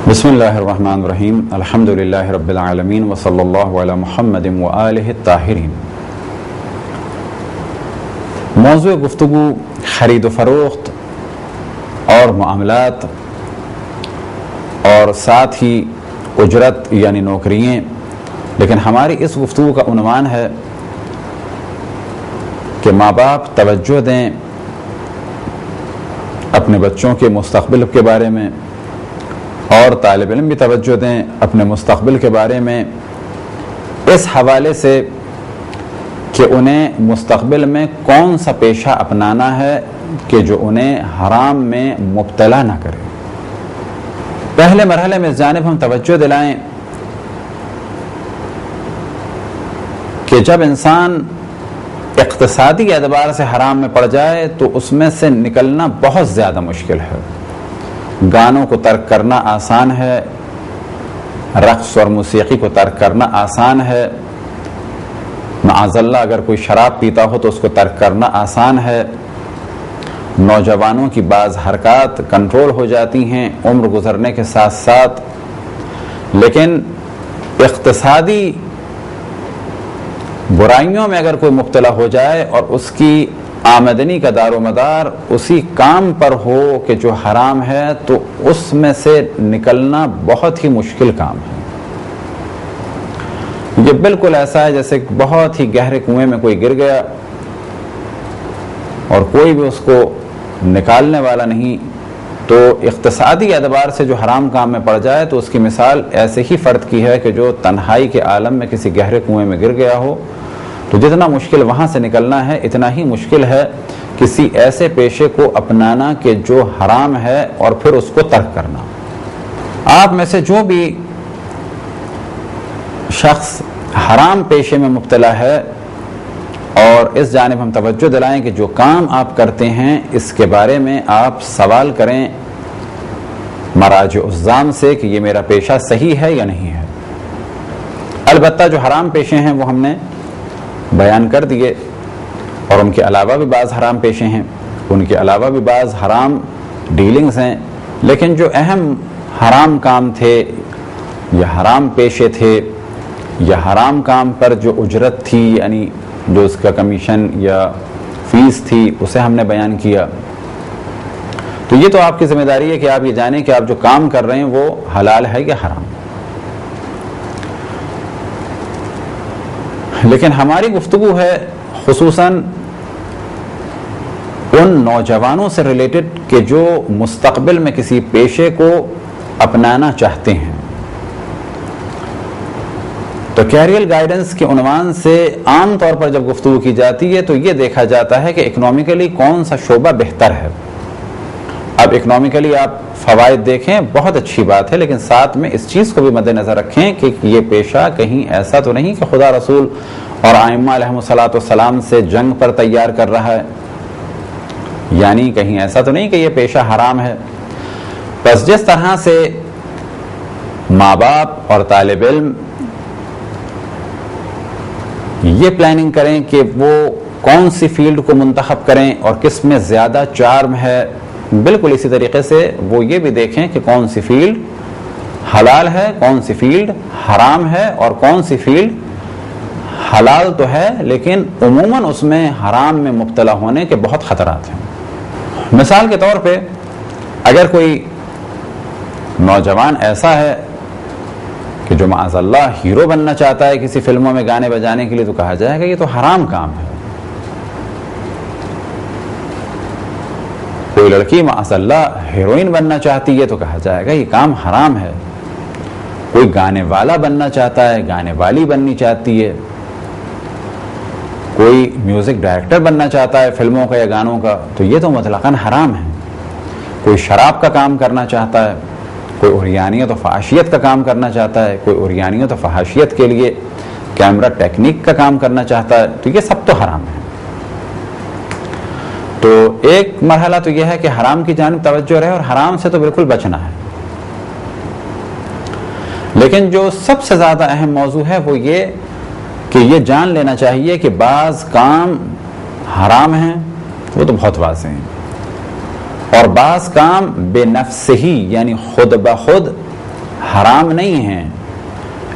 بسم اللہ الرحمن الرحیم الحمد للہ رب العالمین وصلی اللہ علی محمد وآلہ الطاہرین۔ موضوع گفتگو خرید و فروخت اور معاملات اور ساتھ ہی اجرت یعنی نوکریاں، لیکن ہماری اس گفتگو کا عنوان ہے کہ ماں باپ توجہ دیں اپنے بچوں کے مستقبل کے بارے میں، اور طالب علم بھی توجہ دیں اپنے مستقبل کے بارے میں، اس حوالے سے کہ انہیں مستقبل میں کون سا پیشہ اپنانا ہے کہ جو انہیں حرام میں مبتلا نہ کرے۔ پہلے مرحلے میں اس جانب ہم توجہ دلائیں کہ جب انسان اقتصادی اعتبار سے حرام میں پڑ جائے تو اس میں سے نکلنا بہت زیادہ مشکل ہے۔ گانوں کو ترک کرنا آسان ہے، رقص اور موسیقی کو ترک کرنا آسان ہے، معاذ اللہ اگر کوئی شراب پیتا ہو تو اس کو ترک کرنا آسان ہے، نوجوانوں کی بعض حرکات کنٹرول ہو جاتی ہیں عمر گزرنے کے ساتھ ساتھ، لیکن اقتصادی برائیوں میں اگر کوئی مبتلا ہو جائے اور اس کی آمدنی کا دار و مدار اسی کام پر ہو کہ جو حرام ہے تو اس میں سے نکلنا بہت ہی مشکل کام ہے۔ یہ بالکل ایسا ہے جیسے بہت ہی گہرے کنویں میں کوئی گر گیا اور کوئی بھی اس کو نکالنے والا نہیں، تو اقتصادی اعتبار سے جو حرام کام میں پڑ جائے تو اس کی مثال ایسے ہی فرد کی ہے کہ جو تنہائی کے عالم میں کسی گہرے کنویں میں گر گیا ہو، تو جتنا مشکل وہاں سے نکلنا ہے اتنا ہی مشکل ہے کسی ایسے پیشے کو اپنانا کہ جو حرام ہے اور پھر اس کو ترک کرنا۔ آپ میں سے جو بھی شخص حرام پیشے میں مبتلا ہے، اور اس جانب ہم توجہ دلائیں کہ جو کام آپ کرتے ہیں اس کے بارے میں آپ سوال کریں مراجع الزام سے کہ یہ میرا پیشہ صحیح ہے یا نہیں ہے۔ البتہ جو حرام پیشے ہیں وہ ہم نے بیان کر دیے، اور ان کے علاوہ بھی بعض حرام پیشے ہیں، ان کے علاوہ بھی بعض حرام ڈیلنگز ہیں، لیکن جو اہم حرام کام تھے یا حرام پیشے تھے یا حرام کام پر جو اجرت تھی یعنی جو اس کا کمیشن یا فیس تھی اسے ہم نے بیان کیا۔ تو یہ تو آپ کی ذمہ داری ہے کہ آپ یہ جانیں کہ آپ جو کام کر رہے ہیں وہ حلال ہے یا حرام۔ لیکن ہماری گفتگو ہے خصوصاً ان نوجوانوں سے ریلیٹڈ کہ جو مستقبل میں کسی پیشے کو اپنانا چاہتے ہیں۔ تو کیریئر گائیڈنس کے عنوان سے عام طور پر جب گفتگو کی جاتی ہے تو یہ دیکھا جاتا ہے کہ اکنومیکلی کون سا شعبہ بہتر ہے۔ اب اکنومیکلی آپ فوائد دیکھیں بہت اچھی بات ہے، لیکن ساتھ میں اس چیز کو بھی مد نظر رکھیں کہ یہ پیشہ کہیں ایسا تو نہیں کہ خدا رسول اور ائمہ علیہم الصلاۃ والسلام سے جنگ پر تیار کر رہا ہے، یعنی کہیں ایسا تو نہیں کہ یہ پیشہ حرام ہے۔ بس جس طرح سے ماں باپ اور طالب علم یہ پلاننگ کریں کہ وہ کون سی فیلڈ کو منتخب کریں اور کس میں زیادہ چارم ہے، بالکل اسی طریقے سے وہ یہ بھی دیکھیں کہ کون سی فیلڈ حلال ہے، کون سی فیلڈ حرام ہے، اور کون سی فیلڈ حلال تو ہے لیکن عموماً اس میں حرام میں مبتلا ہونے کے بہت خطرات ہیں۔ مثال کے طور پہ اگر کوئی نوجوان ایسا ہے کہ جو معاذ اللہ ہیرو بننا چاہتا ہے کسی فلموں میں گانے بجانے کے لیے، تو کہا جائے گا یہ تو حرام کام ہے۔ کوئی لڑکی معاذ اللہ ہیروئن بننا چاہتی ہے تو کہا جائے گا یہ کام حرام ہے۔ کوئی گانے والا بننا چاہتا ہے، گانے والی بننی چاہتی ہے، کوئی میوزک ڈائریکٹر بننا چاہتا ہے فلموں کا یا گانوں کا، تو یہ تو مطلقاً حرام ہے۔ کوئی شراب کا کام کرنا چاہتا ہے، کوئی عریانیت و فحاشیت کا کام کرنا چاہتا ہے، کوئی عریانیت و فحاشیت کے لیے کیمرہ ٹیکنیک کا کام کرنا چاہتا ہے، تو یہ سب تو حرام ہے۔ تو ایک مرحلہ تو یہ ہے کہ حرام کی جانب توجہ رہے اور حرام سے تو بالکل بچنا ہے، لیکن جو سب سے زیادہ اہم موضوع ہے وہ یہ کہ یہ جان لینا چاہیے کہ بعض کام حرام ہیں وہ تو بہت واضح ہیں، اور بعض کام بے نفس ہی یعنی خود بخود حرام نہیں ہیں،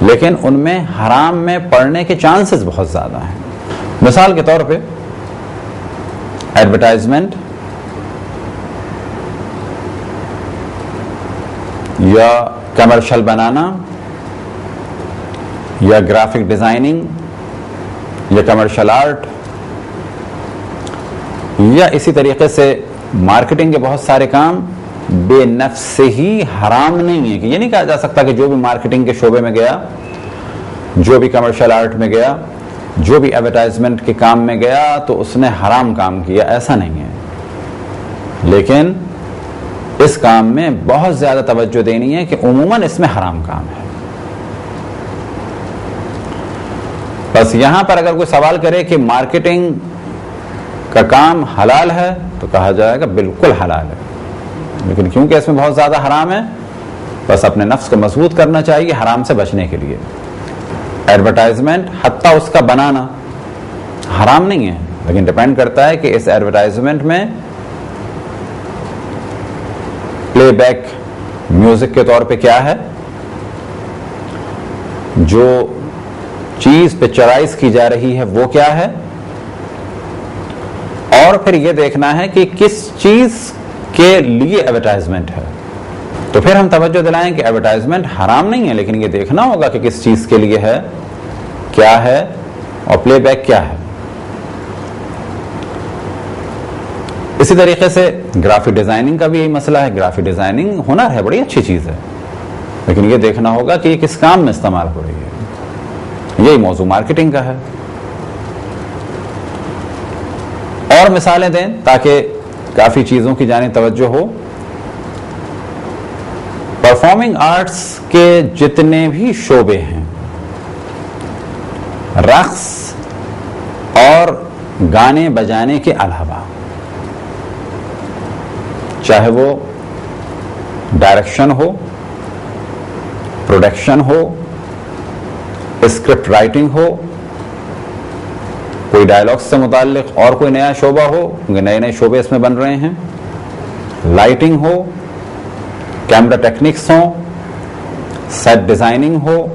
لیکن ان میں حرام میں پڑنے کے چانسز بہت زیادہ ہیں۔ مثال کے طور پہ ایڈورٹائزمنٹ یا کمرشل بنانا یا گرافک ڈیزائننگ یا کمرشل آرٹ یا اسی طریقے سے مارکیٹنگ کے بہت سارے کام بے نفس سے ہی حرام نہیں ہے، کہ یہ نہیں کہا جا سکتا کہ جو بھی مارکیٹنگ کے شعبے میں گیا، جو بھی کمرشل آرٹ میں گیا، جو بھی ایڈورٹائزمنٹ کے کام میں گیا تو اس نے حرام کام کیا، ایسا نہیں ہے۔ لیکن اس کام میں بہت زیادہ توجہ دینی ہے کہ عموماً اس میں حرام کام ہے۔ بس یہاں پر اگر کوئی سوال کرے کہ مارکیٹنگ کا کام حلال ہے تو کہا جائے گا بالکل حلال ہے، لیکن کیونکہ اس میں بہت زیادہ حرام ہے، بس اپنے نفس کو مضبوط کرنا چاہیے حرام سے بچنے کے لیے۔ ایڈورٹائزمنٹ حتیٰ اس کا بنانا حرام نہیں ہے، لیکن ڈیپینڈ کرتا ہے کہ اس ایڈورٹائزمنٹ میں پلے بیک میوزک کے طور پہ کیا ہے، جو چیز پکچرائز کی جا رہی ہے وہ کیا ہے، اور پھر یہ دیکھنا ہے کہ کس چیز کے لیے ایڈورٹائزمنٹ ہے۔ تو پھر ہم توجہ دلائیں کہ ایڈورٹائزمنٹ حرام نہیں ہے، لیکن یہ دیکھنا ہوگا کہ کس چیز کے لیے ہے، کیا ہے، اور پلے بیک کیا ہے۔ اسی طریقے سے گرافک ڈیزائننگ کا بھی یہی مسئلہ ہے۔ گرافک ڈیزائننگ ہنر ہے، بڑی اچھی چیز ہے، لیکن یہ دیکھنا ہوگا کہ یہ کس کام میں استعمال ہو رہی ہے۔ یہی موضوع مارکیٹنگ کا ہے۔ اور مثالیں دیں تاکہ کافی چیزوں کی جانب توجہ ہو۔ پرفارمنگ آرٹس کے جتنے بھی شعبے ہیں، رقص اور گانے بجانے کے علاوہ، چاہے وہ ڈائریکشن ہو، پروڈکشن ہو، اسکرپٹ رائٹنگ ہو، کوئی ڈائلاگ سے متعلق اور کوئی نیا شعبہ ہو، کیونکہ نئے نئے شعبے اس میں بن رہے ہیں، لائٹنگ ہو، کیمرہ ٹیکنکس ہوں، سیٹ ڈیزائننگ ہو،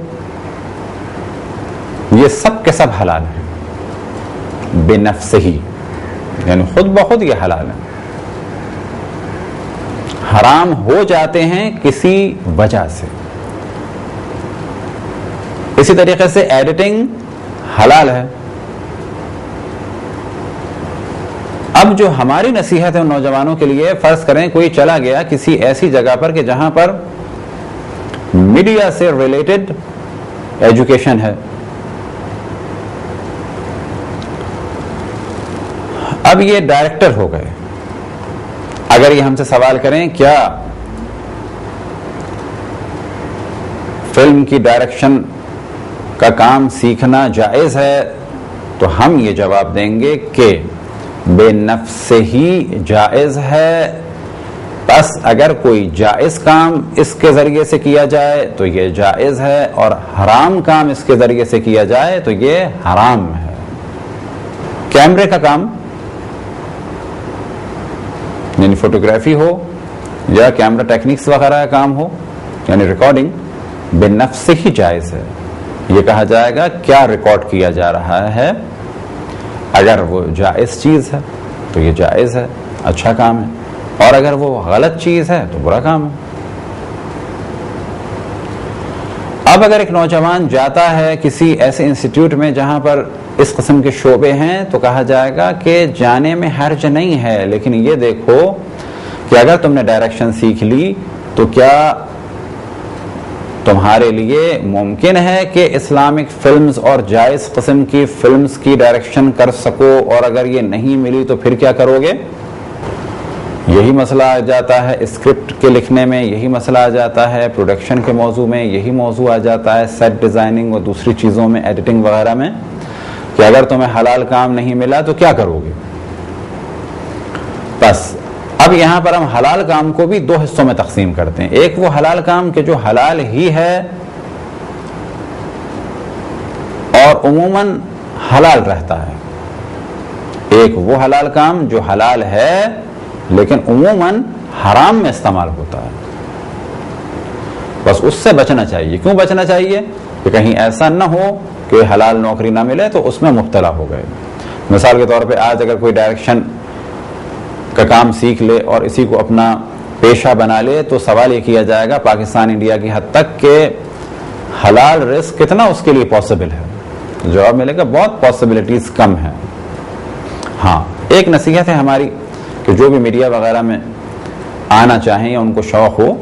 یہ سب کے سب حلال ہیں بے نفس ہی، یعنی خود بخود یہ حلال ہیں۔ حرام ہو جاتے ہیں کسی وجہ سے۔ اسی طریقے سے ایڈیٹنگ حلال ہے۔ اب جو ہماری نصیحت ہے ان نوجوانوں کے لیے، فرض کریں کوئی چلا گیا کسی ایسی جگہ پر کہ جہاں پر میڈیا سے ریلیٹڈ ایجوکیشن ہے، اب یہ ڈائریکٹر ہو گئے، اگر یہ ہم سے سوال کریں کیا فلم کی ڈائریکشن کا کام سیکھنا جائز ہے، تو ہم یہ جواب دیں گے کہ بے نفس سے ہی جائز ہے۔ بس اگر کوئی جائز کام اس کے ذریعے سے کیا جائے تو یہ جائز ہے، اور حرام کام اس کے ذریعے سے کیا جائے تو یہ حرام ہے۔ کیمرے کا کام، یعنی فوٹوگرافی ہو یا کیمرہ ٹیکنکس وغیرہ کا کام ہو، یعنی ریکارڈنگ، بے نفس سے ہی جائز ہے۔ یہ کہا جائے گا کیا ریکارڈ کیا جا رہا ہے، اگر وہ جائز چیز ہے تو یہ جائز ہے، اچھا کام ہے، اور اگر وہ غلط چیز ہے تو برا کام ہے۔ اب اگر ایک نوجوان جاتا ہے کسی ایسے انسٹیٹیوٹ میں جہاں پر اس قسم کے شعبے ہیں، تو کہا جائے گا کہ جانے میں حرج نہیں ہے، لیکن یہ دیکھو کہ اگر تم نے ڈائریکشن سیکھ لی تو کیا تمہارے لیے ممکن ہے کہ اسلامک فلمز اور جائز قسم کی فلمز کی ڈائریکشن کر سکو، اور اگر یہ نہیں ملی تو پھر کیا کرو گے؟ یہی مسئلہ آ جاتا ہے اسکرپٹ کے لکھنے میں، یہی مسئلہ آ جاتا ہے پروڈکشن کے موضوع میں، یہی موضوع آ جاتا ہے سیٹ ڈیزائننگ اور دوسری چیزوں میں، ایڈیٹنگ وغیرہ میں، کہ اگر تمہیں حلال کام نہیں ملا تو کیا کرو گے؟ بس اب یہاں پر ہم حلال کام کو بھی دو حصوں میں تقسیم کرتے ہیں۔ ایک وہ حلال کام کہ جو حلال ہی ہے اور عموماً حلال رہتا ہے، ایک وہ حلال کام جو حلال ہے لیکن عموماً حرام میں استعمال ہوتا ہے۔ بس اس سے بچنا چاہیے. کیوں بچنا چاہیے؟ کہ کہیں ایسا نہ ہو کہ حلال نوکری نہ ملے تو اس میں مبتلا ہو گئے. مثال کے طور پہ آج اگر کوئی ڈائریکشن کا کام سیکھ لے اور اسی کو اپنا پیشہ بنا لے تو سوال یہ کیا جائے گا پاکستان انڈیا کی حد تک کہ حلال رزق کتنا اس کے لیے پاسبل ہے. جواب ملے گا بہت پاسبلٹیز کم ہیں. ہاں ایک نصیحت ہے ہماری کہ جو بھی میڈیا وغیرہ میں آنا چاہیں یا ان کو شوق ہو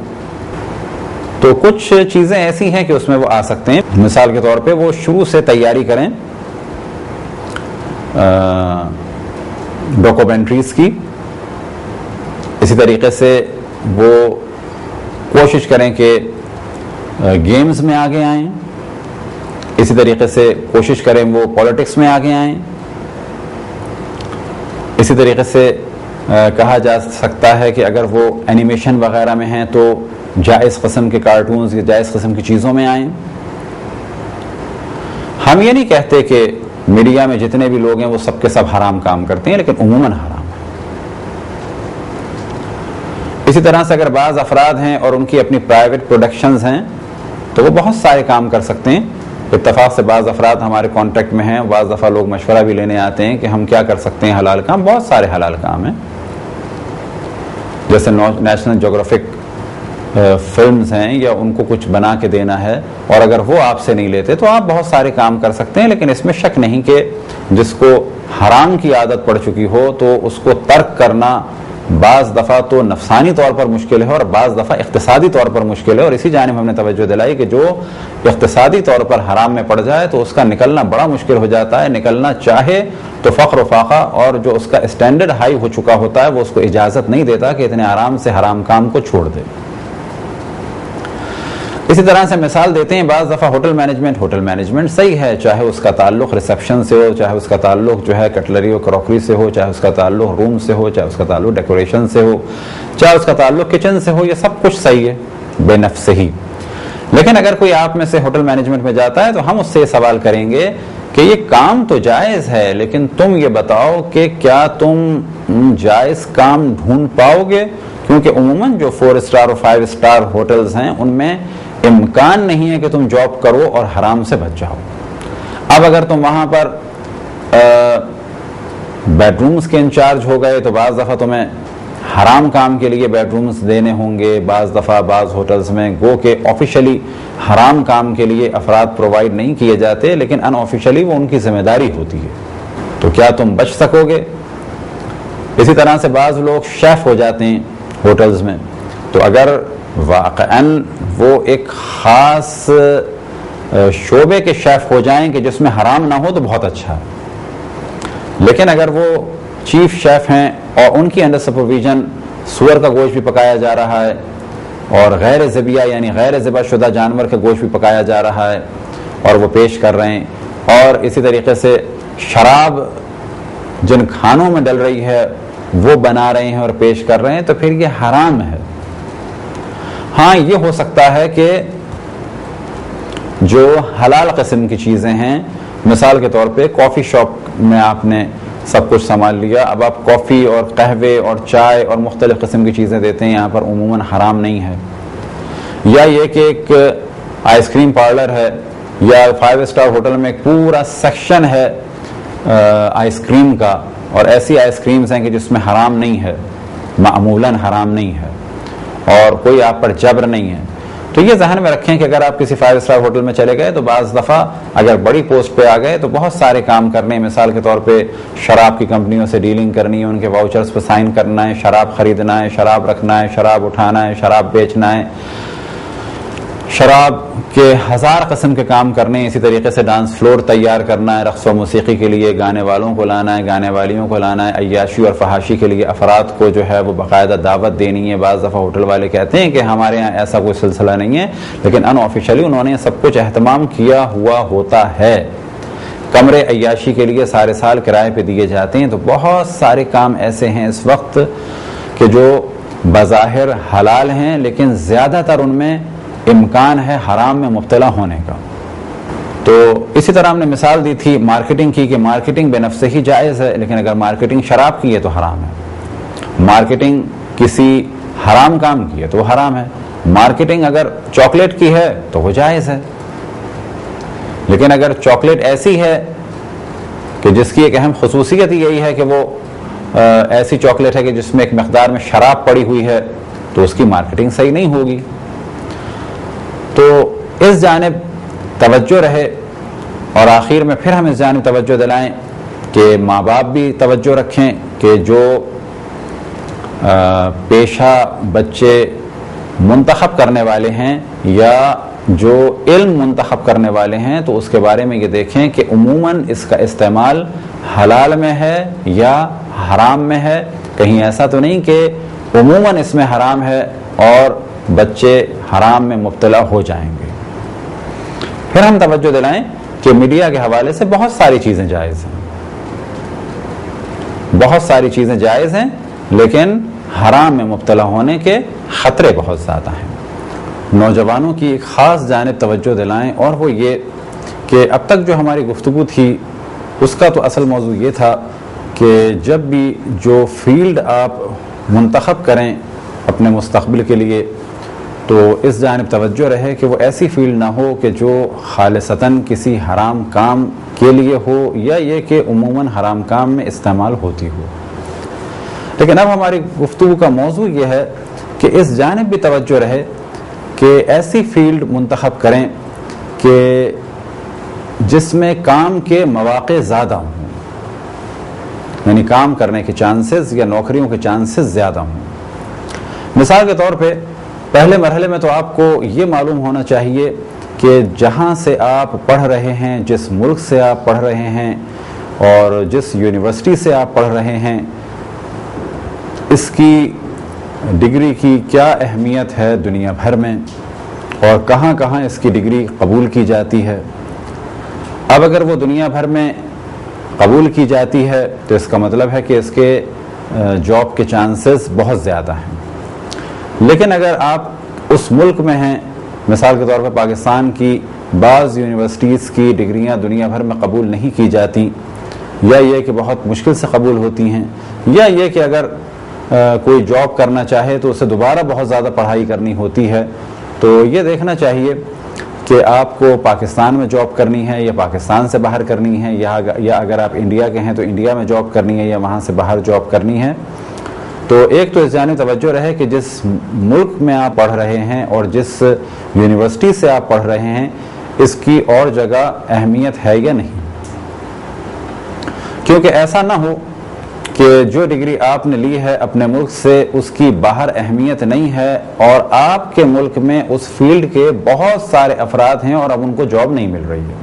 تو کچھ چیزیں ایسی ہیں کہ اس میں وہ آ سکتے ہیں. مثال کے طور پہ وہ شروع سے تیاری کریں ڈاکومنٹریز کی. اسی طریقے سے وہ کوشش کریں کہ گیمز میں آگے آئیں. اسی طریقے سے کوشش کریں وہ پالیٹکس میں آگے آئیں. اسی طریقے سے کہا جا سکتا ہے کہ اگر وہ اینیمیشن وغیرہ میں ہیں تو جائز قسم کے کارٹونز یا جائز قسم کی چیزوں میں آئیں. ہم یہ نہیں کہتے کہ میڈیا میں جتنے بھی لوگ ہیں وہ سب کے سب حرام کام کرتے ہیں، لیکن عموماً حرام ہے. اسی طرح سے اگر بعض افراد ہیں اور ان کی اپنی پرائیویٹ پروڈکشنز ہیں تو وہ بہت سارے کام کر سکتے ہیں. اتفاق سے بعض افراد ہمارے کانٹیکٹ میں ہیں، بعض دفعہ لوگ مشورہ بھی لینے آتے ہیں کہ ہم کیا کر سکتے ہیں حلال کام. بہت سارے حلال کام ہیں، جیسے نیشنل جیوگرافک فلمز ہیں یا ان کو کچھ بنا کے دینا ہے، اور اگر وہ آپ سے نہیں لیتے تو آپ بہت سارے کام کر سکتے ہیں. لیکن اس میں شک نہیں کہ جس کو حرام کی عادت پڑ چکی ہو تو اس کو ترک کرنا بعض دفعہ تو نفسانی طور پر مشکل ہے اور بعض دفعہ اقتصادی طور پر مشکل ہے. اور اسی جانب ہم نے توجہ دلائی کہ جو اقتصادی طور پر حرام میں پڑ جائے تو اس کا نکلنا بڑا مشکل ہو جاتا ہے. نکلنا چاہے تو فقر و فاقہ اور جو اس کا اسٹینڈرڈ ہائی ہو چکا ہوتا ہے وہ اس کو اجازت نہیں دیتا کہ اتنے آرام سے حرام کام کو چھوڑ دے. اسی طرح سے مثال دیتے ہیں بعض دفعہ ہوٹل مینجمنٹ صحیح ہے، چاہے اس کا تعلق ریسیپشن سے ہو، چاہے اس کا تعلق جو ہے کٹلری اور کراکری سے ہو، چاہے اس کا تعلق روم سے ہو، چاہے اس کا تعلق ڈیکوریشن سے ہو، چاہے اس کا تعلق کچن سے ہو، یہ سب کچھ صحیح ہے بے نفس ہی. لیکن اگر کوئی آپ میں سے ہوٹل مینجمنٹ میں جاتا ہے تو ہم اس سے یہ سوال کریں گے کہ یہ کام تو جائز ہے، لیکن تم یہ بتاؤ کہ کیا تم جائز کام ڈھونڈ پاؤ گے؟ کیونکہ عموماً جو 4 اسٹار اور 5 اسٹار ہوٹلز ہیں ان میں امکان نہیں ہے کہ تم جاب کرو اور حرام سے بچ جاؤ. اب اگر تم وہاں پر بیڈ رومز کے انچارج ہو گئے تو بعض دفعہ تمہیں حرام کام کے لیے بیڈ رومز دینے ہوں گے. بعض دفعہ بعض ہوٹلز میں گو کہ آفیشلی حرام کام کے لیے افراد پرووائڈ نہیں کیے جاتے، لیکن ان آفیشلی وہ ان کی ذمہ داری ہوتی ہے. تو کیا تم بچ سکو گے؟ اسی طرح سے بعض لوگ شیف ہو جاتے ہیں ہوٹلز میں، تو اگر واقعاً وہ ایک خاص شعبے کے شیف ہو جائیں کہ جس میں حرام نہ ہو تو بہت اچھا ہے. لیکن اگر وہ چیف شیف ہیں اور ان کی انڈر سپرویژن سور کا گوشت بھی پکایا جا رہا ہے اور غیر ذبیحہ یعنی غیر ذبح شدہ جانور کا گوشت بھی پکایا جا رہا ہے اور وہ پیش کر رہے ہیں، اور اسی طریقے سے شراب جن کھانوں میں ڈل رہی ہے وہ بنا رہے ہیں اور پیش کر رہے ہیں، تو پھر یہ حرام ہے. ہاں یہ ہو سکتا ہے کہ جو حلال قسم کی چیزیں ہیں، مثال کے طور پہ کافی شاپ میں آپ نے سب کچھ سنبھال لیا، اب آپ کافی اور قہوے اور چائے اور مختلف قسم کی چیزیں دیتے ہیں، یہاں پر عموماً حرام نہیں ہے. یا یہ کہ ایک آئس کریم پارلر ہے یا 5 اسٹار ہوٹل میں ایک پورا سیکشن ہے آئس کریم کا، اور ایسی آئس کریمز ہیں کہ جس میں حرام نہیں ہے، معمولاً حرام نہیں ہے اور کوئی آپ پر جبر نہیں ہے. تو یہ ذہن میں رکھیں کہ اگر آپ کسی 5 اسٹار ہوٹل میں چلے گئے تو بعض دفعہ اگر بڑی پوسٹ پہ آ گئے تو بہت سارے کام کرنے، مثال کے طور پہ شراب کی کمپنیوں سے ڈیلنگ کرنی ہے، ان کے واؤچرز پہ سائن کرنا ہے، شراب خریدنا ہے، شراب رکھنا ہے، شراب اٹھانا ہے، شراب بیچنا ہے، شراب کے 1000 قسم کے کام کرنے ہیں. اسی طریقے سے ڈانس فلور تیار کرنا ہے، رقص و موسیقی کے لیے گانے والوں کو لانا ہے، گانے والیوں کو لانا ہے، عیاشی اور فحاشی کے لیے افراد کو جو ہے وہ باقاعدہ دعوت دینی ہے. بعض دفعہ ہوٹل والے کہتے ہیں کہ ہمارے یہاں ایسا کوئی سلسلہ نہیں ہے، لیکن ان آفیشلی انہوں نے سب کچھ اہتمام کیا ہوا ہوتا ہے. کمرے عیاشی کے لیے سارے سال کرائے پہ دیے جاتے ہیں. تو بہت سارے کام ایسے ہیں اس وقت کہ جو بظاہر حلال ہیں، لیکن زیادہ تر ان میں امکان ہے حرام میں مبتلا ہونے کا. تو اسی طرح ہم نے مثال دی تھی مارکیٹنگ کی کہ مارکیٹنگ بے نفس ہی جائز ہے، لیکن اگر مارکیٹنگ شراب کی ہے تو حرام ہے. مارکیٹنگ کسی حرام کام کی ہے تو وہ حرام ہے. مارکیٹنگ اگر چاکلیٹ کی ہے تو وہ جائز ہے، لیکن اگر چاکلیٹ ایسی ہے کہ جس کی ایک اہم خصوصیت یہی ہے کہ وہ ایسی چاکلیٹ ہے کہ جس میں ایک مقدار میں شراب پڑی ہوئی ہے، تو اس کی مارکیٹنگ صحیح نہیں ہوگی۔ تو اس جانب توجہ رہے، اور آخر میں پھر ہم اس جانب توجہ دلائیں کہ ماں باپ بھی توجہ رکھیں کہ جو پیشہ بچے منتخب کرنے والے ہیں یا جو علم منتخب کرنے والے ہیں، تو اس کے بارے میں یہ دیکھیں کہ عموماً اس کا استعمال حلال میں ہے یا حرام میں ہے۔ کہیں ایسا تو نہیں کہ عموماً اس میں حرام ہے اور بچے حرام میں مبتلا ہو جائیں گے۔ پھر ہم توجہ دلائیں کہ میڈیا کے حوالے سے بہت ساری چیزیں جائز ہیں، بہت ساری چیزیں جائز ہیں، لیکن حرام میں مبتلا ہونے کے خطرے بہت زیادہ ہیں۔ نوجوانوں کی ایک خاص جانب توجہ دلائیں، اور وہ یہ کہ اب تک جو ہماری گفتگو تھی اس کا تو اصل موضوع یہ تھا کہ جب بھی جو فیلڈ آپ منتخب کریں اپنے مستقبل کے لیے، تو اس جانب توجہ رہے کہ وہ ایسی فیلڈ نہ ہو کہ جو خالصتاً کسی حرام کام کے لیے ہو، یا یہ کہ عموماً حرام کام میں استعمال ہوتی ہو۔ لیکن اب ہماری گفتگو کا موضوع یہ ہے کہ اس جانب بھی توجہ رہے کہ ایسی فیلڈ منتخب کریں کہ جس میں کام کے مواقع زیادہ ہوں، یعنی کام کرنے کے چانسز یا نوکریوں کے چانسز زیادہ ہوں۔ مثال کے طور پہ پہلے مرحلے میں تو آپ کو یہ معلوم ہونا چاہیے کہ جہاں سے آپ پڑھ رہے ہیں، جس ملک سے آپ پڑھ رہے ہیں اور جس یونیورسٹی سے آپ پڑھ رہے ہیں، اس کی ڈگری کی کیا اہمیت ہے دنیا بھر میں، اور کہاں کہاں اس کی ڈگری قبول کی جاتی ہے۔ اب اگر وہ دنیا بھر میں قبول کی جاتی ہے تو اس کا مطلب ہے کہ اس کے جاب کے چانسز بہت زیادہ ہیں۔ لیکن اگر آپ اس ملک میں ہیں، مثال کے طور پر پاکستان کی بعض یونیورسٹیز کی ڈگریاں دنیا بھر میں قبول نہیں کی جاتی، یا یہ کہ بہت مشکل سے قبول ہوتی ہیں، یا یہ کہ اگر کوئی جاب کرنا چاہے تو اسے دوبارہ بہت زیادہ پڑھائی کرنی ہوتی ہے، تو یہ دیکھنا چاہیے کہ آپ کو پاکستان میں جاب کرنی ہے یا پاکستان سے باہر کرنی ہے، یا اگر آپ انڈیا کے ہیں تو انڈیا میں جاب کرنی ہے یا وہاں سے باہر جاب کرنی ہے۔ تو ایک تو اس جانب توجہ رہے کہ جس ملک میں آپ پڑھ رہے ہیں اور جس یونیورسٹی سے آپ پڑھ رہے ہیں، اس کی اور جگہ اہمیت ہے یا نہیں، کیونکہ ایسا نہ ہو کہ جو ڈگری آپ نے لی ہے اپنے ملک سے اس کی باہر اہمیت نہیں ہے، اور آپ کے ملک میں اس فیلڈ کے بہت سارے افراد ہیں اور اب ان کو جاب نہیں مل رہی ہے۔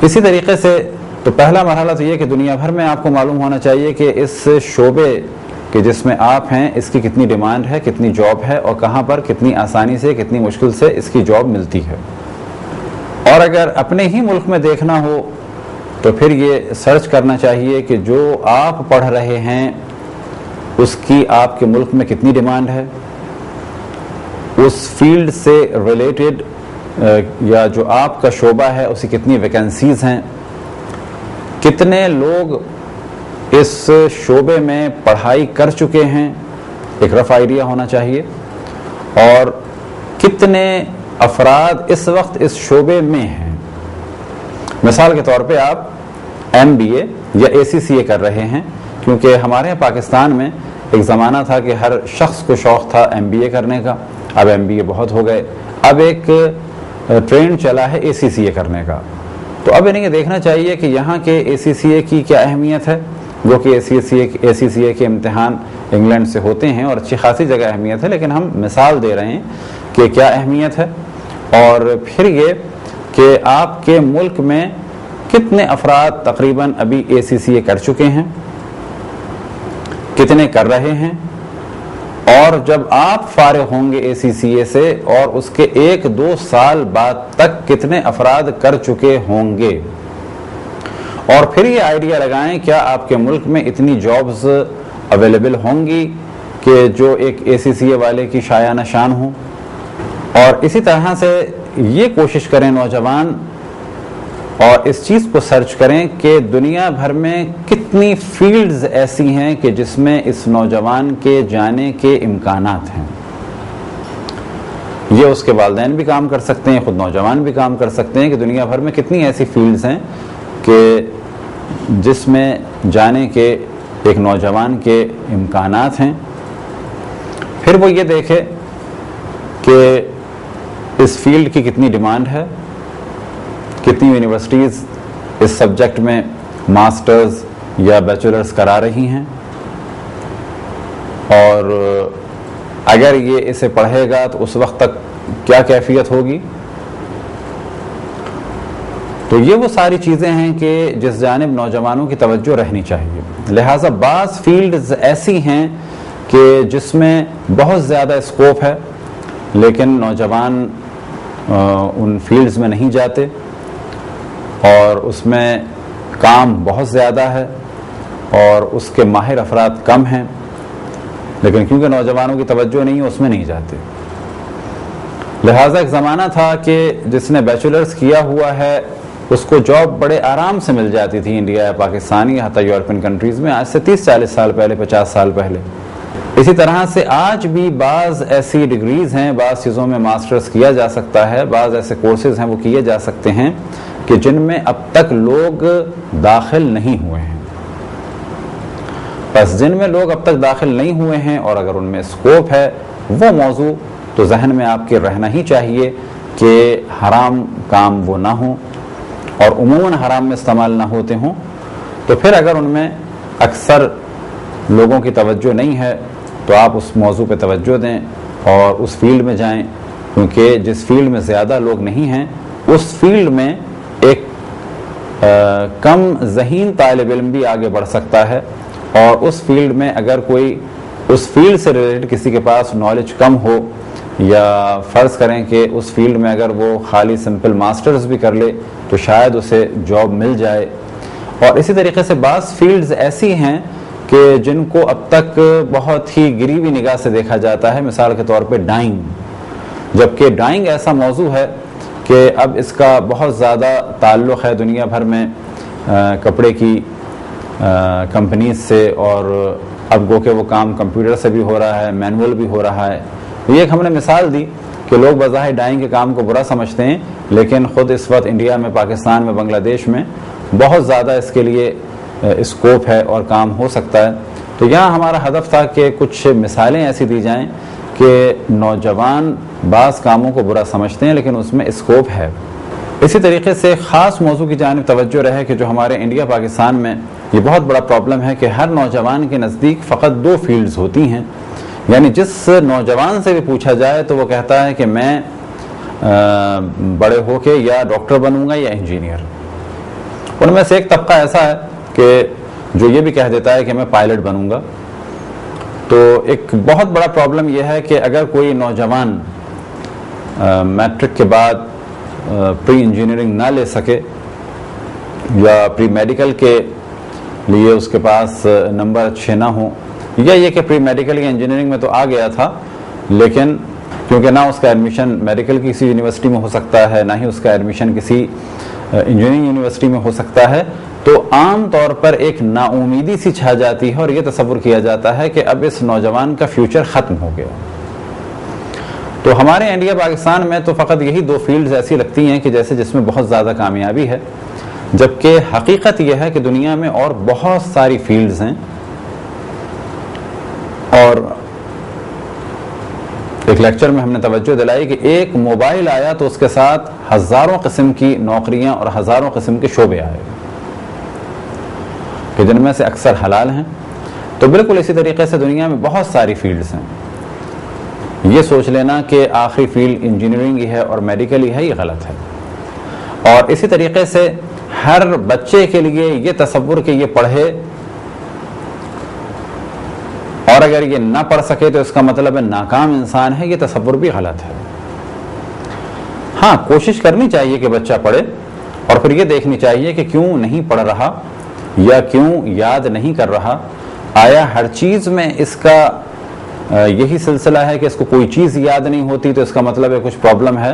اسی طریقے سے تو پہلا مرحلہ تو یہ کہ دنیا بھر میں آپ کو معلوم ہونا چاہیے کہ اس شعبے کہ جس میں آپ ہیں اس کی کتنی ڈیمانڈ ہے، کتنی جاب ہے، اور کہاں پر کتنی آسانی سے کتنی مشکل سے اس کی جاب ملتی ہے۔ اور اگر اپنے ہی ملک میں دیکھنا ہو تو پھر یہ سرچ کرنا چاہیے کہ جو آپ پڑھ رہے ہیں اس کی آپ کے ملک میں کتنی ڈیمانڈ ہے، اس فیلڈ سے ریلیٹڈ یا جو آپ کا شعبہ ہے اسی کتنی ویکنسیز ہیں، کتنے لوگ اس شعبے میں پڑھائی کر چکے ہیں، ایک رف آئیڈیا ہونا چاہیے، اور کتنے افراد اس وقت اس شعبے میں ہیں۔ مثال کے طور پہ آپ ایم بی اے یا اے سی سی اے کر رہے ہیں، کیونکہ ہمارے یہاں پاکستان میں ایک زمانہ تھا کہ ہر شخص کو شوق تھا ایم بی اے کرنے کا، اب ایم بی اے بہت ہو گئے، اب ایک ٹرینڈ چلا ہے اے سی سی اے کرنے کا۔ تو اب انہیں یہ دیکھنا چاہیے کہ یہاں کے اے سی سی اے کی کیا اہمیت ہے، جو کہ اے سی سی اے کے امتحان انگلینڈ سے ہوتے ہیں اور اچھی خاصی جگہ اہمیت ہے، لیکن ہم مثال دے رہے ہیں کہ کیا اہمیت ہے، اور پھر یہ کہ آپ کے ملک میں کتنے افراد تقریباً ابھی اے سی سی اے کر چکے ہیں، کتنے کر رہے ہیں، اور جب آپ فارغ ہوں گے اے سی سی اے سے اور اس کے 1-2 سال بعد تک کتنے افراد کر چکے ہوں گے، اور پھر یہ آئیڈیا لگائیں کیا آپ کے ملک میں اتنی جابز اویلیبل ہوں گی کہ جو ایک اے سی سی اے والے کی شایانہ شان ہوں۔ اور اسی طرح سے یہ کوشش کریں نوجوان اور اس چیز کو سرچ کریں کہ دنیا بھر میں کتنی فیلڈز ایسی ہیں کہ جس میں اس نوجوان کے جانے کے امکانات ہیں. یہ اس کے والدین بھی کام کر سکتے ہیں, خود نوجوان بھی کام کر سکتے ہیں کہ دنیا بھر میں کتنی ایسی فیلڈز ہیں کہ جس میں جانے کے ایک نوجوان کے امکانات ہیں. پھر وہ یہ دیکھے کہ اس فیلڈ کی کتنی ڈیمانڈ ہے, کتنی یونیورسٹیز اس سبجیکٹ میں ماسٹرز یا بیچلرز کرا رہی ہیں, اور اگر یہ اسے پڑھے گا تو اس وقت تک کیا کیفیت ہوگی. تو یہ وہ ساری چیزیں ہیں کہ جس جانب نوجوانوں کی توجہ رہنی چاہیے. لہٰذا بعض فیلڈز ایسی ہیں کہ جس میں بہت زیادہ اسکوپ ہے لیکن نوجوان ان فیلڈز میں نہیں جاتے, اور اس میں کام بہت زیادہ ہے اور اس کے ماہر افراد کم ہیں, لیکن کیونکہ نوجوانوں کی توجہ نہیں ہے اس میں نہیں جاتے. لہٰذا ایک زمانہ تھا کہ جس نے بیچلرز کیا ہوا ہے اس کو جاب بڑے آرام سے مل جاتی تھی انڈیا یا پاکستان یا حتی یورپین کنٹریز میں, آج سے 30-40 سال پہلے, 50 سال پہلے. اسی طرح سے آج بھی بعض ایسی ڈگریز ہیں, بعض چیزوں میں ماسٹرز کیا جا سکتا ہے, بعض ایسے کورسز ہیں وہ کیے جا سکتے ہیں کہ جن میں اب تک لوگ داخل نہیں ہوئے ہیں. بس جن میں لوگ اب تک داخل نہیں ہوئے ہیں اور اگر ان میں اسکوپ ہے, وہ موضوع تو ذہن میں آپ کے رہنا ہی چاہیے کہ حرام کام وہ نہ ہوں اور عموماً حرام میں استعمال نہ ہوتے ہوں. تو پھر اگر ان میں اکثر لوگوں کی توجہ نہیں ہے تو آپ اس موضوع پہ توجہ دیں اور اس فیلڈ میں جائیں, کیونکہ جس فیلڈ میں زیادہ لوگ نہیں ہیں اس فیلڈ میں ایک کم ذہین طالب علم بھی آگے بڑھ سکتا ہے, اور اس فیلڈ میں اگر کوئی اس فیلڈ سے ریلیٹڈ کسی کے پاس نالج کم ہو, یا فرض کریں کہ اس فیلڈ میں اگر وہ خالی سمپل ماسٹرز بھی کر لے تو شاید اسے جاب مل جائے. اور اسی طریقے سے بعض فیلڈز ایسی ہیں کہ جن کو اب تک بہت ہی گری ہوئی نگاہ سے دیکھا جاتا ہے, مثال کے طور پہ ڈائنگ, جبکہ ڈائنگ ایسا موضوع ہے کہ اب اس کا بہت زیادہ تعلق ہے دنیا بھر میں کپڑے کی کمپنیز سے, اور اب گو کہ وہ کام کمپیوٹر سے بھی ہو رہا ہے, مینول بھی ہو رہا ہے. یہ ایک ہم نے مثال دی کہ لوگ بظاہر ڈائنگ کے کام کو برا سمجھتے ہیں, لیکن خود اس وقت انڈیا میں, پاکستان میں, بنگلہ دیش میں بہت زیادہ اس کے لیے اسکوپ ہے اور کام ہو سکتا ہے. تو یہاں ہمارا ہدف تھا کہ کچھ مثالیں ایسی دی جائیں کہ نوجوان بعض کاموں کو برا سمجھتے ہیں لیکن اس میں اسکوپ ہے. اسی طریقے سے خاص موضوع کی جانب توجہ رہے کہ جو ہمارے انڈیا پاکستان میں یہ بہت بڑا پرابلم ہے کہ ہر نوجوان کے نزدیک فقط 2 فیلڈز ہوتی ہیں. یعنی جس نوجوان سے بھی پوچھا جائے تو وہ کہتا ہے کہ میں بڑے ہو کے یا ڈاکٹر بنوں گا یا انجینئر. ان میں سے ایک طبقہ ایسا ہے کہ جو یہ بھی کہہ دیتا ہے کہ میں پائلٹ بنوں گا. تو ایک بہت بڑا پرابلم یہ ہے کہ اگر کوئی نوجوان میٹرک کے بعد پری انجینئرنگ نہ لے سکے یا پری میڈیکل کے لیے اس کے پاس نمبر اچھے نہ ہوں, یا یہ کہ پری میڈیکل یا انجینئرنگ میں تو آ گیا تھا لیکن کیونکہ نہ اس کا ایڈمیشن میڈیکل کی کسی یونیورسٹی میں ہو سکتا ہے, نہ ہی اس کا ایڈمیشن کسی انجینئرنگ یونیورسٹی میں ہو سکتا ہے, تو عام طور پر ایک نا امیدی سی چھا جاتی ہے اور یہ تصور کیا جاتا ہے کہ اب اس نوجوان کا فیوچر ختم ہو گیا. تو ہمارے انڈیا پاکستان میں تو فقط یہی 2 فیلڈز ایسی لگتی ہیں کہ جیسے جس میں بہت زیادہ کامیابی ہے, جبکہ حقیقت یہ ہے کہ دنیا میں اور بہت ساری فیلڈز ہیں. اور ایک لیکچر میں ہم نے توجہ دلائی کہ ایک موبائل آیا تو اس کے ساتھ ہزاروں قسم کی نوکریاں اور ہزاروں قسم کے شعبے آئے کہ جن میں سے اکثر حلال ہیں. تو بالکل اسی طریقے سے دنیا میں بہت ساری فیلڈز ہیں. یہ سوچ لینا کہ آخری فیلڈ انجینئرنگ ہی ہے اور میڈیکل ہی ہے, یہ غلط ہے. اور اسی طریقے سے ہر بچے کے لیے یہ تصور کہ یہ پڑھے اور اگر یہ نہ پڑھ سکے تو اس کا مطلب ہے ناکام انسان ہے, یہ تصور بھی غلط ہے. ہاں, کوشش کرنی چاہیے کہ بچہ پڑھے اور پھر یہ دیکھنی چاہیے کہ کیوں نہیں پڑھ رہا یا کیوں یاد نہیں کر رہا. آیا ہر چیز میں اس کا یہی سلسلہ ہے کہ اس کو کوئی چیز یاد نہیں ہوتی تو اس کا مطلب ہے کچھ پرابلم ہے,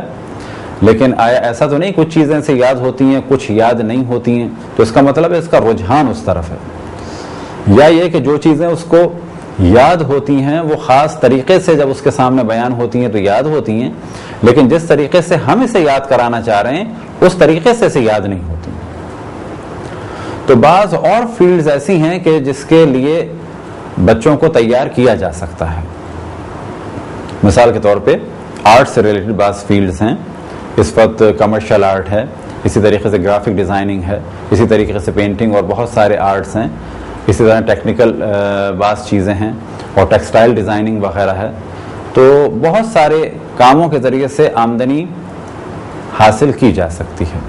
لیکن آیا ایسا تو نہیں کچھ چیزیں سے یاد ہوتی ہیں کچھ یاد نہیں ہوتی ہیں؟ تو اس کا مطلب ہے اس کا رجحان اس طرف ہے، یا یہ کہ جو چیزیں اس کو یاد ہوتی ہیں وہ خاص طریقے سے جب اس کے سامنے بیان ہوتی ہیں تو یاد ہوتی ہیں، لیکن جس طریقے سے ہم اسے یاد کرانا چاہ رہے ہیں اس طریقے سے اسے یاد نہیں ہوتی۔ تو بعض اور فیلڈز ایسی ہیں کہ جس کے لیے بچوں کو تیار کیا جا سکتا ہے۔ مثال کے طور پہ آرٹ سے ریلیٹڈ بعض فیلڈز ہیں، اس وقت کمرشل آرٹ ہے، اسی طریقے سے گرافک ڈیزائننگ ہے، اسی طریقے سے پینٹنگ اور بہت سارے آرٹس ہیں، اسی طرح ٹیکنیکل بعض چیزیں ہیں اور ٹیکسٹائل ڈیزائننگ وغیرہ ہے۔ تو بہت سارے کاموں کے ذریعے سے آمدنی حاصل کی جا سکتی ہے۔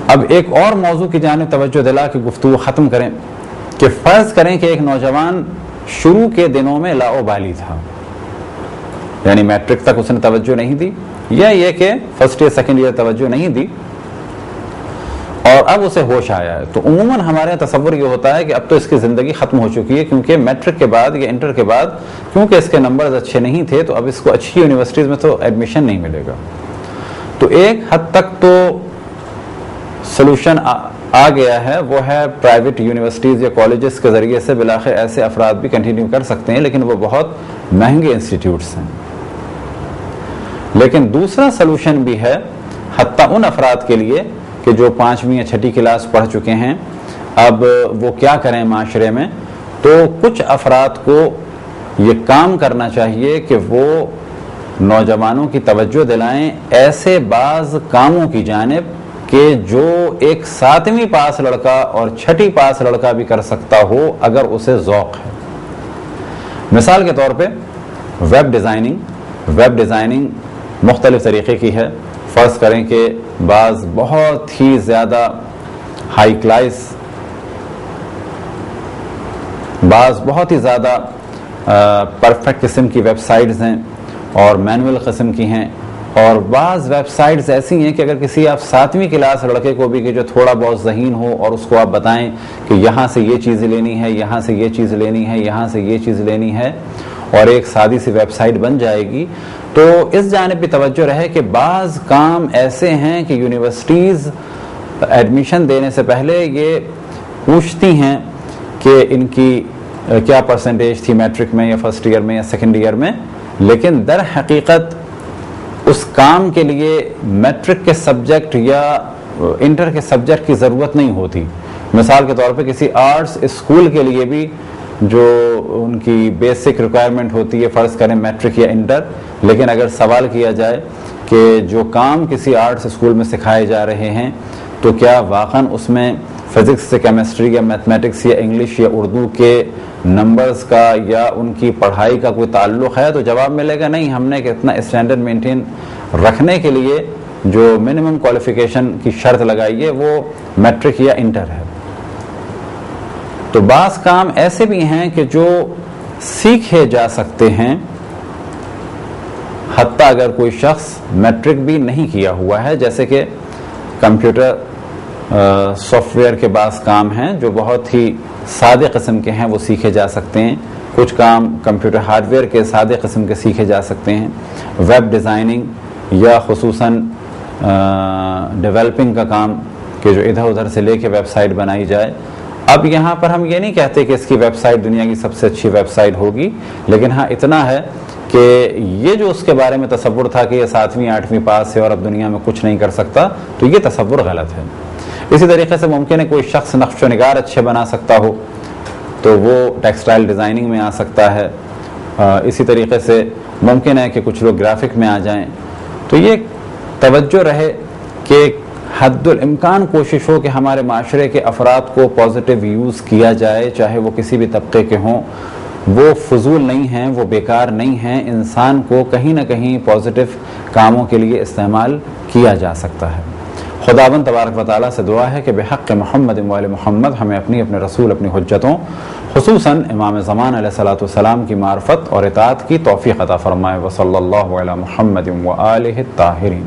اب ایک اور موضوع کی جانب توجہ دلا کے گفتگو ختم کریں کہ فرض کریں کہ ایک نوجوان شروع کے دنوں میں لاؤبالی تھا، یعنی میٹرک تک اس نے توجہ نہیں دی، یا یہ کہ فرسٹ ایئر سیکنڈ ایئر توجہ نہیں دی اور اب اسے ہوش آیا ہے۔ تو عموماً ہمارے تصور یہ ہوتا ہے کہ اب تو اس کی زندگی ختم ہو چکی ہے، کیونکہ میٹرک کے بعد یا انٹر کے بعد کیونکہ اس کے نمبرز اچھے نہیں تھے تو اب اس کو اچھی یونیورسٹیز میں تو ایڈمیشن نہیں ملے گا۔ تو ایک حد تک تو سلوشن آ گیا ہے، وہ ہے پرائیویٹ یونیورسٹیز یا کالجز کے ذریعے سے بالآخر ایسے افراد بھی کنٹینیو کر سکتے ہیں، لیکن وہ بہت مہنگے انسٹیٹیوٹس ہیں۔ لیکن دوسرا سلوشن بھی ہے حتیٰ ان افراد کے لیے کہ جو 5ویں یا 6ٹھی کلاس پڑھ چکے ہیں، اب وہ کیا کریں معاشرے میں؟ تو کچھ افراد کو یہ کام کرنا چاہیے کہ وہ نوجوانوں کی توجہ دلائیں ایسے بعض کاموں کی جانب کہ جو ایک 7ویں پاس لڑکا اور 6ٹھی پاس لڑکا بھی کر سکتا ہو اگر اسے ذوق ہے۔ مثال کے طور پہ ویب ڈیزائننگ مختلف طریقے کی ہے۔ فرض کریں کہ بعض بہت ہی زیادہ ہائی کلاس، بعض بہت ہی زیادہ پرفیکٹ قسم کی ویب سائٹس ہیں اور مینول قسم کی ہیں، اور بعض ویب سائٹس ایسی ہیں کہ اگر کسی آپ 7ویں کلاس لڑکے کو بھی کہ جو تھوڑا بہت ذہین ہو اور اس کو آپ بتائیں کہ یہاں سے یہ چیز لینی ہے، یہاں سے یہ چیز لینی ہے، یہاں سے یہ چیز لینی ہے، اور ایک سادی سی ویب سائٹ بن جائے گی، تو اس جانب بھی توجہ رہے کہ بعض کام ایسے ہیں کہ یونیورسٹیز ایڈمیشن دینے سے پہلے یہ پوچھتی ہیں کہ ان کی کیا پرسنٹیج تھی میٹرک میں یا فرسٹ ایئر میں یا سیکنڈ ایئر میں، لیکن در حقیقت اس کام کے لیے میٹرک کے سبجیکٹ یا انٹر کے سبجیکٹ کی ضرورت نہیں ہوتی۔ مثال کے طور پہ کسی آرٹس اسکول کے لیے بھی جو ان کی بیسک ریکوائرمنٹ ہوتی ہے، فرض کریں میٹرک یا انٹر، لیکن اگر سوال کیا جائے کہ جو کام کسی آرٹس اسکول میں سکھائے جا رہے ہیں تو کیا واقعاً اس میں فزکس سے کیمسٹری یا میتھمیٹکس یا انگلش یا اردو کے نمبرز کا یا ان کی پڑھائی کا کوئی تعلق ہے، تو جواب ملے گا نہیں، ہم نے اتنا اسٹینڈرڈ مینٹین رکھنے کے لیے جو منیمم کوالیفیکیشن کی شرط لگائی ہے وہ میٹرک یا انٹر ہے۔ تو بعض کام ایسے بھی ہیں کہ جو سیکھے جا سکتے ہیں حتیٰ اگر کوئی شخص میٹرک بھی نہیں کیا ہوا ہے، جیسے کہ کمپیوٹر سافٹ ویئر کے بعض کام ہیں جو بہت ہی سادے قسم کے ہیں، وہ سیکھے جا سکتے ہیں۔ کچھ کام کمپیوٹر ہارڈ ویئر کے سادے قسم کے سیکھے جا سکتے ہیں۔ ویب ڈیزائننگ یا خصوصاً ڈیولپنگ کا کام کہ جو ادھر ادھر سے لے کے ویب سائٹ بنائی جائے۔ اب یہاں پر ہم یہ نہیں کہتے کہ اس کی ویب سائٹ دنیا کی سب سے اچھی ویب سائٹ ہوگی، لیکن ہاں اتنا ہے کہ یہ جو اس کے بارے میں تصور تھا کہ یہ 7ویں 8ویں پاس ہے اور اب دنیا میں کچھ نہیں کر سکتا، تو یہ تصور غلط ہے۔ اسی طریقے سے ممکن ہے کوئی شخص نقش و نگار اچھے بنا سکتا ہو تو وہ ٹیکسٹائل ڈیزائننگ میں آ سکتا ہے۔ اسی طریقے سے ممکن ہے کہ کچھ لوگ گرافک میں آ جائیں۔ تو یہ توجہ رہے کہ حد الامکان کوشش ہو کہ ہمارے معاشرے کے افراد کو پازیٹیو یوز کیا جائے، چاہے وہ کسی بھی طبقے کے ہوں، وہ فضول نہیں ہیں، وہ بیکار نہیں ہیں، انسان کو کہیں نہ کہیں پازیٹیو کاموں کے لیے استعمال کیا جا سکتا ہے۔ خداوند تبارک و تعالیٰ سے دعا ہے کہ بحق محمد و آل محمد ہمیں اپنے رسول اپنی حجتوں خصوصاً امام زمان علیہ الصلوۃ والسلام کی معرفت اور اطاعت کی توفیق عطا فرمائے۔ وصلی اللہ علی محمد و آلہ الطاہرین۔